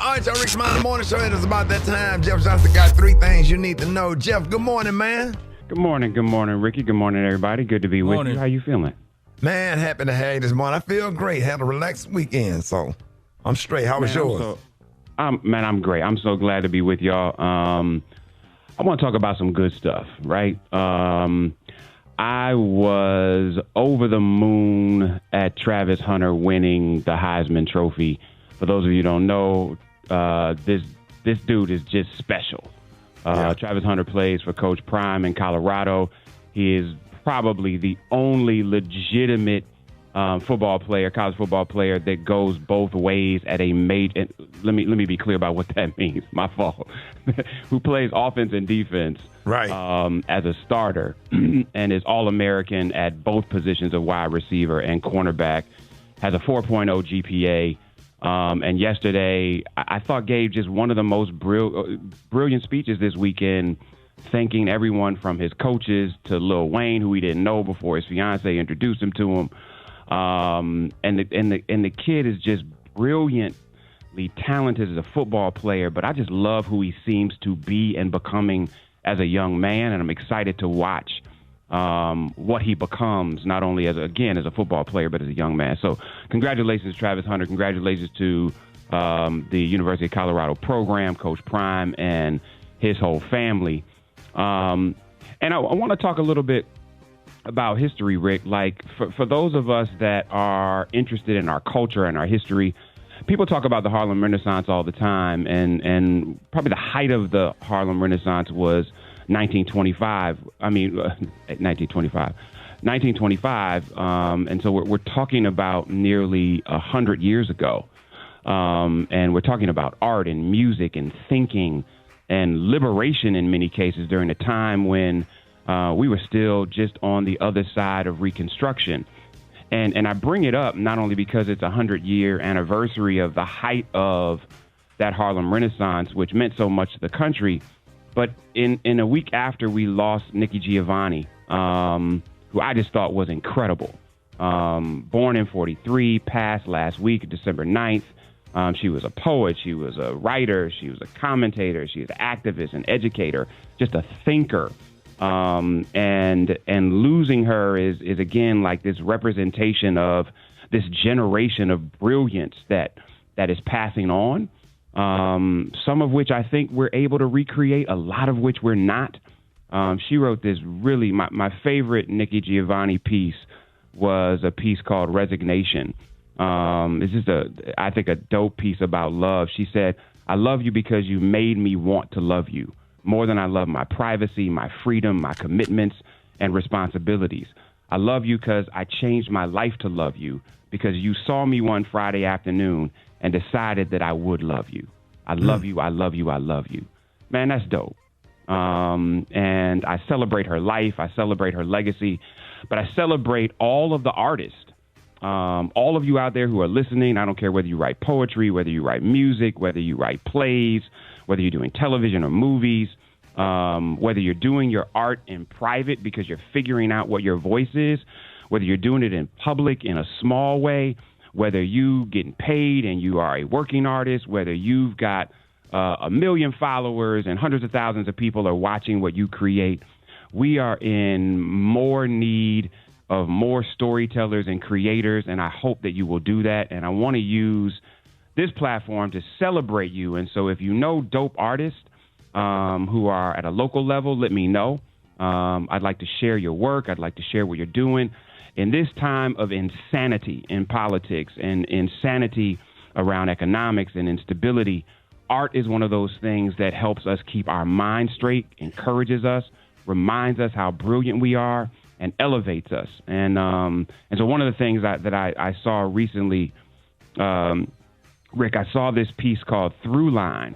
All right, y'all, Rick Smiley Morning Show. It is about that time. Jeff Johnson got 3 things you need to know. Jeff, good morning, man. Good morning, Ricky. Good morning, everybody. Good to be with you. How you feeling? Man, happy to have you this morning. I feel great. Had a relaxed weekend, so I'm straight. How was yours? I'm great. I'm so glad to be with y'all. I want to talk about some good stuff, right? I was over the moon at Travis Hunter winning the Heisman Trophy. For those of you who don't know, this dude is just special. Travis Hunter plays for Coach Prime in Colorado. He is probably the only legitimate college football player that goes both ways at a major. Let me be clear about what that means. My fault. Who plays offense and defense, right? As a starter, and is All-American at both positions of wide receiver and cornerback. Has a 4.0 GPA. And yesterday, I thought gave just one of the most brilliant speeches this weekend, thanking everyone from his coaches to Lil Wayne, who he didn't know before his fiance introduced him to him. And the kid is just brilliantly talented as a football player, but I just love who he seems to be and becoming as a young man, and I'm excited to watch what he becomes, not only as a football player, but as a young man. So congratulations, Travis Hunter. Congratulations to the University of Colorado program, Coach Prime, and his whole family. And I want to talk a little bit about history, Rick. Like, for those of us that are interested in our culture and our history, people talk about the Harlem Renaissance all the time, and probably the height of the Harlem Renaissance was 1925. 1925. And so we're talking about nearly 100 years ago. And we're talking about art and music and thinking and liberation in many cases during a time when we were still just on the other side of Reconstruction. And I bring it up not only because it's a 100-year anniversary of the height of that Harlem Renaissance, which meant so much to the country, but in a week after we lost Nikki Giovanni, who I just thought was incredible. Born in 1943, passed last week, December 9th. She was a poet, she was a writer, she was a commentator, she was an activist, an educator, just a thinker. And losing her is again like this representation of this generation of brilliance that is passing on. Some of which I think we're able to recreate, a lot of which we're not. She wrote this really, my favorite Nikki Giovanni piece was a piece called Resignation. It's just I think a dope piece about love. She said, "I love you because you made me want to love you more than I love my privacy, my freedom, my commitments, and responsibilities. I love you because I changed my life to love you because you saw me one Friday afternoon and decided that I would love you. I love you, I love you, I love you." Man, that's dope. And I celebrate her life. I celebrate her legacy. But I celebrate all of the artists, all of you out there who are listening. I don't care whether you write poetry, whether you write music, whether you write plays, whether you're doing television or movies, whether you're doing your art in private because you're figuring out what your voice is, whether you're doing it in public in a small way, whether you getting paid and you are a working artist, whether you've got 1 million followers and hundreds of thousands of people are watching what you create. We are in more need of more storytellers and creators, and I hope that you will do that. And I want to use this platform to celebrate you. And so if you know dope artists who are at a local level, let me know. I'd like to share your work. I'd like to share what you're doing. In this time of insanity in politics and insanity around economics and instability, art is one of those things that helps us keep our mind straight, encourages us, reminds us how brilliant we are, and elevates us. And so one of the things that I saw recently, Rick, I saw this piece called Through Line.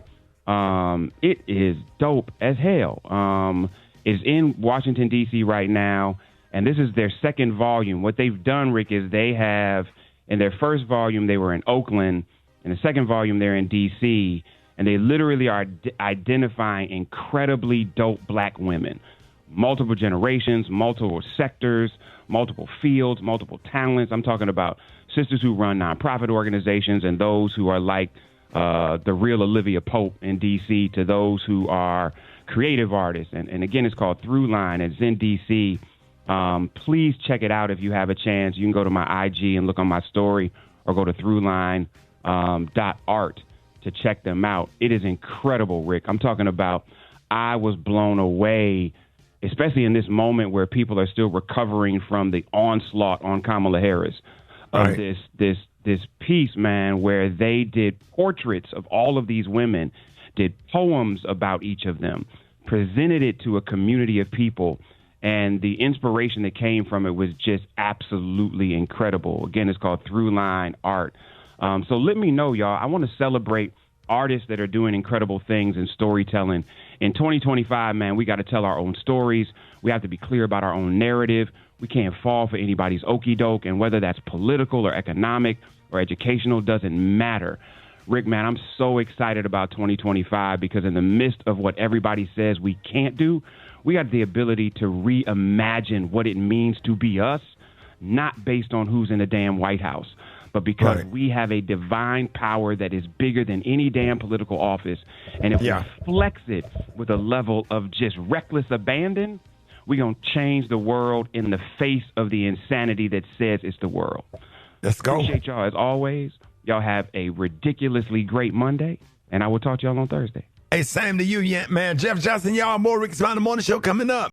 It is dope as hell. It's in Washington, D.C. right now, and this is their second volume. What they've done, Rick, is they have, in their first volume, they were in Oakland. In the second volume, they're in D.C., and they literally are identifying incredibly dope black women, multiple generations, multiple sectors, multiple fields, multiple talents. I'm talking about sisters who run nonprofit organizations and those who are like the real Olivia Pope in D.C. to those who are creative artists. And again, it's called Throughline. It's in D.C. Please check it out if you have a chance. You can go to my IG and look on my story, or go to throughline.art to check them out. It is incredible, Rick. I'm talking about, I was blown away, especially in this moment where people are still recovering from the onslaught on Kamala Harris, of Right. this piece, man, where they did portraits of all of these women, did poems about each of them, presented it to a community of people, and the inspiration that came from it was just absolutely incredible. Again, it's called Throughline Art. So let me know, y'all. I want to celebrate artists that are doing incredible things in storytelling. In 2025, man, we got to tell our own stories. We have to be clear about our own narrative. We can't fall for anybody's okey doke, and whether that's political or economic or educational doesn't matter. Rick, man, I'm so excited about 2025 because in the midst of what everybody says we can't do, we got the ability to reimagine what it means to be us, not based on who's in the damn White House, but because Right. we have a divine power that is bigger than any damn political office. And if Yeah. we flex it with a level of just reckless abandon, we're going to change the world in the face of the insanity that says it's the world. Let's go. Appreciate y'all as always. Y'all have a ridiculously great Monday, and I will talk to y'all on Thursday. Hey, same to you, man. Jeff Johnson, y'all. More Rickey Smiley Morning Show coming up.